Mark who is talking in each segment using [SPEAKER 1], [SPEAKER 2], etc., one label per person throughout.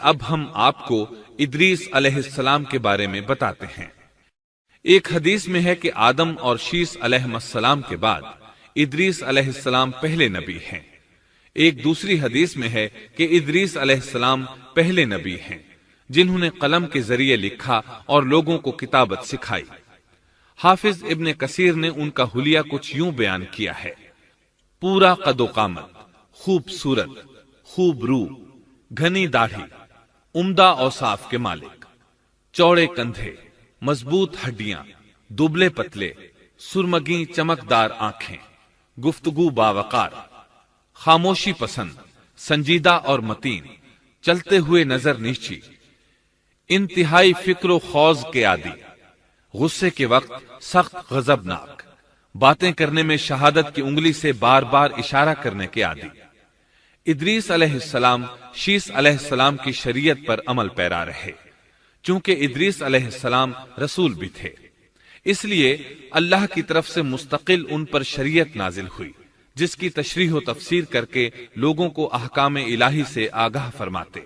[SPEAKER 1] اب ہم آپ کو ادریس علیہ السلام کے بارے میں بتاتے ہیں۔ ایک حدیث میں ہے کہ آدم اور شیس علیہ السلام کے بعد ادریس علیہ السلام پہلے نبی ہیں۔ ایک دوسری حدیث میں ہے کہ ادریس علیہ السلام پہلے نبی ہیں جنہوں نے قلم کے ذریعے لکھا اور لوگوں کو کتابت سکھائی۔ حافظ ابن کثیر نے ان کا حلیہ کچھ یوں بیان کیا ہے: پورا قد و قامت، خوبصورت، خوب رو، گھنی داڑھی، عمدہ اوصاف کے مالک، چوڑے کندھے، مضبوط ہڈیاں، دبلے پتلے، سرمگی چمکدار آنکھیں، گفتگو باوقار، خاموشی پسند، سنجیدہ اور متین، چلتے ہوئے نظر نیچی، انتہائی فکر و خوض کے عادی، غصے کے وقت سخت غضبناک، باتیں کرنے میں شہادت کی انگلی سے بار بار اشارہ کرنے کے عادی۔ ادریس علیہ السلام شیس علیہ السلام کی شریعت پر عمل پیرا رہے، چونکہ ادریس علیہ السلام رسول بھی تھے، اس لیے اللہ کی طرف سے مستقل ان پر شریعت نازل ہوئی جس کی تشریح و تفسیر کر کے لوگوں کو احکام الہی سے آگاہ فرماتے۔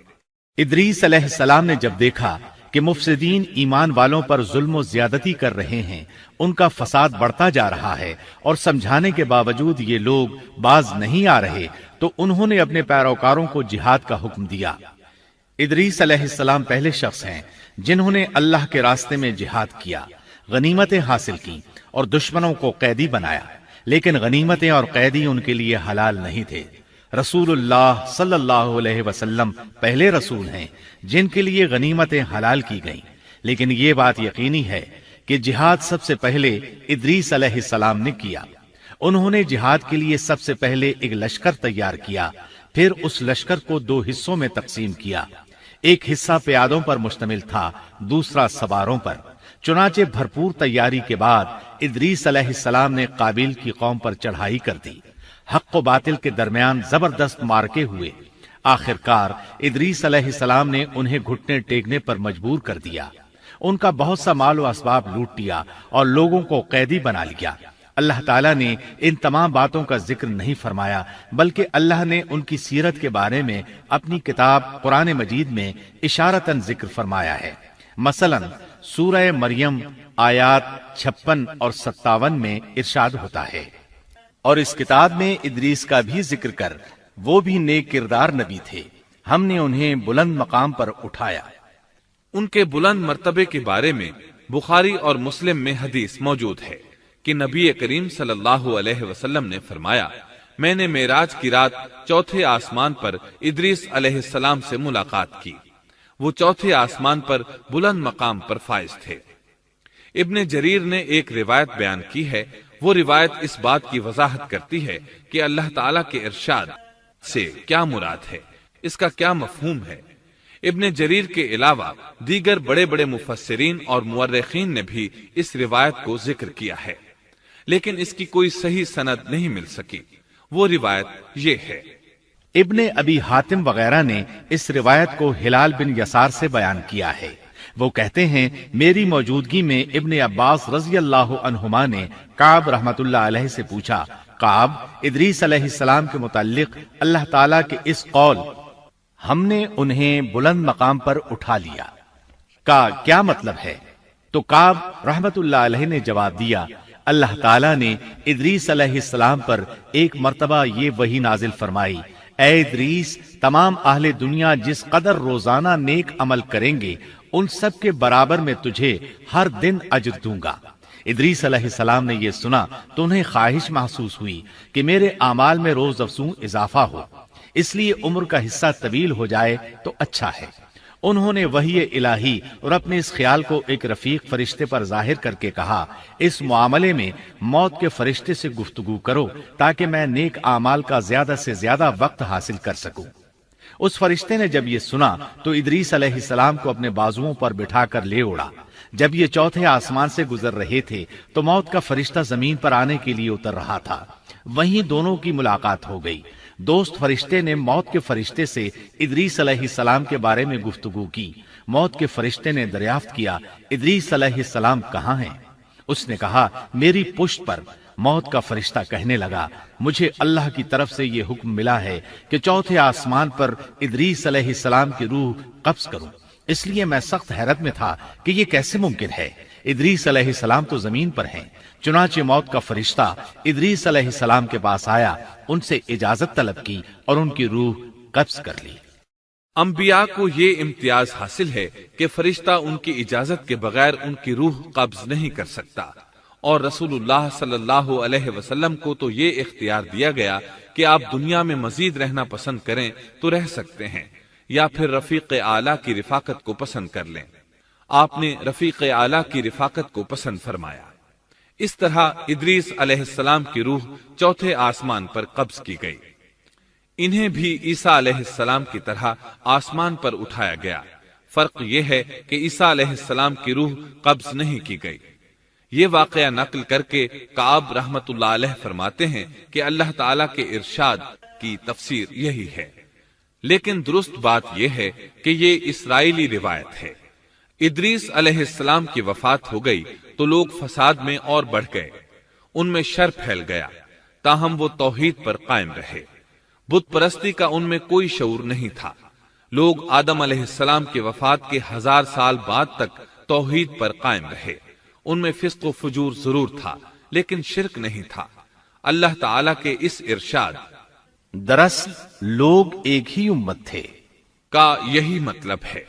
[SPEAKER 2] ادریس علیہ السلام نے جب دیکھا کہ مفسدین ایمان والوں پر ظلم و زیادتی کر رہے ہیں، ان کا فساد بڑھتا جا رہا ہے اور سمجھانے کے باوجود یہ لوگ باز نہیں آ رہے، تو انہوں نے اپنے پیروکاروں کو جہاد کا حکم دیا۔ ادریس علیہ السلام پہلے شخص ہیں جنہوں نے اللہ کے راستے میں جہاد کیا، غنیمتیں حاصل کی اور دشمنوں کو قیدی بنایا، لیکن غنیمتیں اور قیدی ان کے لیے حلال نہیں تھے۔ رسول اللہ صلی اللہ علیہ وسلم پہلے رسول ہیں جن کے لیے غنیمتیں حلال کی گئیں، لیکن یہ بات یقینی ہے کہ جہاد سب سے پہلے ادریس علیہ السلام نے کیا۔ انہوں نے جہاد کے لیے سب سے پہلے ایک لشکر تیار کیا، پھر اس لشکر کو 2 حصوں میں تقسیم کیا۔ ایک حصہ پیادوں پر مشتمل تھا، دوسرا سواروں پر۔ چنانچہ بھرپور تیاری کے بعد ادریس علیہ السلام نے قابیل کی قوم پر چڑھائی کر دی۔ حق و باطل کے درمیان زبردست مارکے ہوئے۔ آخرکار ادریس علیہ السلام نے انہیں گھٹنے ٹیکنے پر مجبور کر دیا، ان کا بہت سا مال و اسباب لوٹ لیا اور لوگوں کو قیدی بنا لیا۔ اللہ تعالیٰ نے ان تمام باتوں کا ذکر نہیں فرمایا، بلکہ اللہ نے ان کی سیرت کے بارے میں اپنی کتاب قرآن مجید میں اشارتاً ذکر فرمایا ہے۔ مثلا سورہ مریم آیات 56 اور 57 میں ارشاد ہوتا ہے: اور اس کتاب میں ادریس کا بھی ذکر کر، وہ بھی نیک کردار نبی تھے، ہم نے انہیں بلند مقام پر اٹھایا۔
[SPEAKER 1] ان کے بلند مرتبے کے بارے میں بخاری اور مسلم میں حدیث موجود ہے کہ نبی کریم صلی اللہ علیہ وسلم نے فرمایا: میں نے معراج کی رات 4تھے آسمان پر ادریس علیہ السلام سے ملاقات کی، وہ 4تھے آسمان پر بلند مقام پر فائز تھے۔ ابن جریر نے ایک روایت بیان کی ہے، وہ روایت اس بات کی وضاحت کرتی ہے کہ اللہ تعالیٰ کے ارشاد سے کیا مراد ہے، اس کا کیا مفہوم ہے۔ ابن جریر کے علاوہ دیگر بڑے بڑے مفسرین اور مورخین نے بھی اس روایت کو ذکر کیا ہے، لیکن اس کی کوئی صحیح سند نہیں مل سکی۔ وہ روایت یہ ہے:
[SPEAKER 2] ابن ابی حاتم وغیرہ نے اس روایت کو ہلال بن یسار سے بیان کیا ہے۔ وہ کہتے ہیں میری موجودگی میں ابن عباس رضی اللہ عنہما نے کعب رحمت اللہ علیہ سے پوچھا، کعب، ادریس علیہ السلام کے متعلق اللہ تعالیٰ کے اس قول ہم نے انہیں بلند مقام پر اٹھا لیا کا کیا مطلب ہے؟ تو کعب رحمت اللہ علیہ نے جواب دیا، اللہ تعالیٰ نے ادریس علیہ السلام پر ایک مرتبہ یہ وحی نازل فرمائی، اے ادریس، تمام اہل دنیا جس قدر روزانہ نیک عمل کریں گے ان سب کے برابر میں تجھے ہر دن اجر دوں گا۔ ادریس علیہ السلام نے یہ سنا تو انہیں خواہش محسوس ہوئی کہ میرے اعمال میں روز افزوں اضافہ ہو، اس لیے عمر کا حصہ طویل ہو جائے تو اچھا ہے۔ انہوں نے وحی الہی اور اپنے اس خیال کو ایک رفیق فرشتے پر ظاہر کر کے کہا، اس معاملے میں موت کے فرشتے سے گفتگو کرو تاکہ میں نیک اعمال کا زیادہ سے زیادہ وقت حاصل کر سکوں۔ اس فرشتے نے جب یہ سنا تو ادریس علیہ السلام کو اپنے بازوؤں پر بٹھا کر لے اڑا۔ جب یہ 4تھے آسمان سے گزر رہے تھے تو موت کا فرشتہ زمین پر آنے کے لیے اتر رہا تھا، وہیں دونوں کی ملاقات ہو گئی۔ دوست فرشتے نے موت کے فرشتے سے ادریس علیہ السلام کے بارے میں گفتگو کی۔ موت کے فرشتے نے دریافت کیا، ادریس علیہ السلام کہاں ہیں؟ اس نے کہا، میری پشت پر۔ موت کا فرشتہ کہنے لگا، مجھے اللہ کی طرف سے یہ حکم ملا ہے کہ چوتھے آسمان پر ادریس علیہ السلام کی روح قبض کروں۔ اس لیے میں سخت حیرت میں تھا کہ یہ کیسے ممکن ہے، ادریس علیہ السلام تو زمین پر ہیں۔ چنانچہ موت کا فرشتہ ادریس علیہ السلام کے پاس آیا، ان سے اجازت طلب کی اور ان کی روح قبض کر لی۔
[SPEAKER 1] انبیاء کو یہ امتیاز حاصل ہے کہ فرشتہ ان کی اجازت کے بغیر ان کی روح قبض نہیں کر سکتا، اور رسول اللہ صلی اللہ علیہ وسلم کو تو یہ اختیار دیا گیا کہ آپ دنیا میں مزید رہنا پسند کریں تو رہ سکتے ہیں، یا پھر رفیق اعلیٰ کی رفاقت کو پسند کر لیں۔ آپ نے رفیق اعلیٰ کی رفاقت کو پسند فرمایا۔ اس طرح ادریس علیہ السلام کی روح چوتھے آسمان پر قبض کی گئی۔ انہیں بھی عیسیٰ علیہ السلام کی طرح آسمان پر اٹھایا گیا۔ فرق یہ ہے کہ عیسیٰ علیہ السلام کی روح قبض نہیں کی گئی۔ یہ واقعہ نقل کر کے کعب رحمت اللہ علیہ فرماتے ہیں کہ اللہ تعالیٰ کے ارشاد کی تفسیر یہی ہے، لیکن درست بات یہ ہے کہ یہ اسرائیلی روایت ہے۔ ادریس علیہ السلام کی وفات ہو گئی تو لوگ فساد میں اور بڑھ گئے، ان میں شر پھیل گیا، تاہم وہ توحید پر قائم رہے۔ بت پرستی کا ان میں کوئی شعور نہیں تھا۔ لوگ آدم علیہ السلام کی وفات کے 1000 سال بعد تک توحید پر قائم رہے۔ ان میں فسق و فجور ضرور تھا، لیکن شرک نہیں تھا۔ اللہ تعالیٰ کے اس ارشاد
[SPEAKER 2] دراصل لوگ ایک ہی امت تھے
[SPEAKER 1] کا یہی مطلب ہے۔